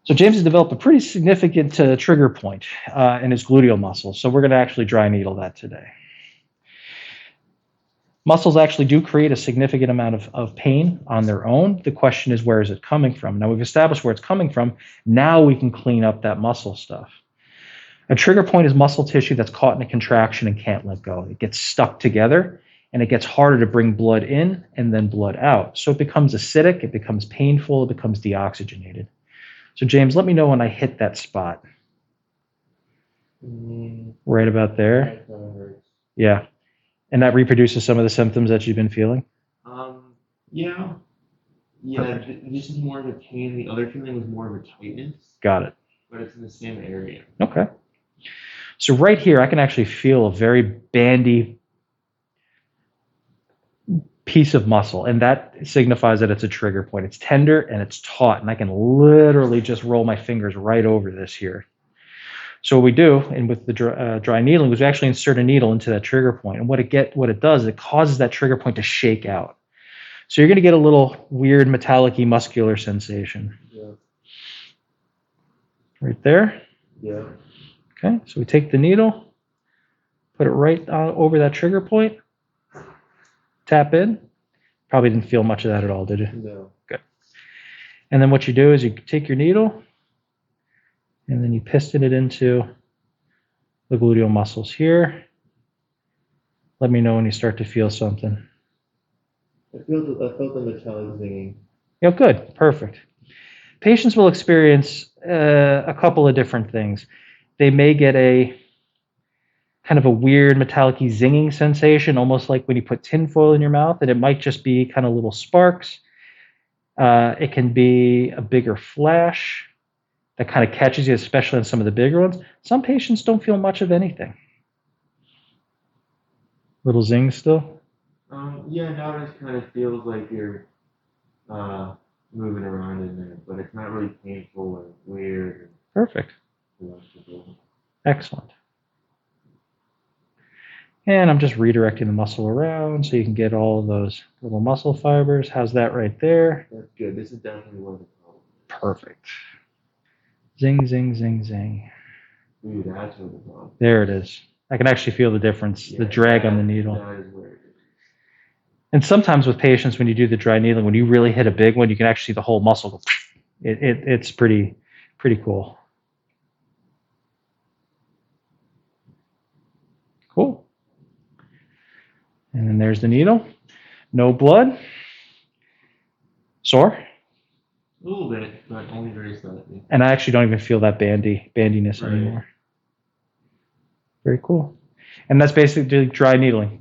So James has developed a pretty significant trigger point in his gluteal muscle. So we're going to actually dry needle that today. Muscles actually do create a significant amount of pain on their own. The question is, where is it coming from? Now we've established where it's coming from. Now we can clean up that muscle stuff. A trigger point is muscle tissue that's caught in a contraction and can't let go. It gets stuck together and it gets harder to bring blood in and then blood out. So it becomes acidic, it becomes painful, it becomes deoxygenated. So James, let me know when I hit that spot. Right about there. Yeah. And that reproduces some of the symptoms that you've been feeling? Yeah. This is more of a pain. The other feeling was more of a tightness. Got it. But it's in the same area. Okay. So right here, I can actually feel a very bandy piece of muscle, and that signifies that it's a trigger point. It's tender and it's taut, and I can literally just roll my fingers right over this here. So what we do, and with the dry needling, is we actually insert a needle into that trigger point, and what it does is it causes that trigger point to shake out. So you're going to get a little weird metallic-y muscular sensation. Yeah. Right there. Yeah. Okay, so we take the needle, put it right over that trigger point, tap in. Probably didn't feel much of that at all, did you? No. Good. And then what you do is you take your needle, and then you piston it into the gluteal muscles here. Let me know when you start to feel something. I felt the metallic zinging. Yeah, good, perfect. Patients will experience a couple of different things. They may get a kind of a weird metallic-y zinging sensation, almost like when you put tinfoil in your mouth, and it might just be kind of little sparks. It can be a bigger flash that kind of catches you, especially on some of the bigger ones. Some patients don't feel much of anything. Little zing still? Yeah, now it just kind of feels like you're moving around in there, but it's not really painful or weird. Perfect. Excellent. And I'm just redirecting the muscle around so you can get all of those little muscle fibers. How's that right there? That's good. This is definitely one of the problems. Perfect. Zing, zing, zing, zing. Ooh, that's what the problem. There it is. I can actually feel the difference, the drag on the needle. That is where it is. And sometimes with patients, when you do the dry needling, when you really hit a big one, you can actually see the whole muscle go. It's pretty cool. Cool. And then there's the needle. No blood. Sore? A little bit, but only very slightly. And I actually don't even feel that bandiness Right. anymore. Very cool. And that's basically dry needling.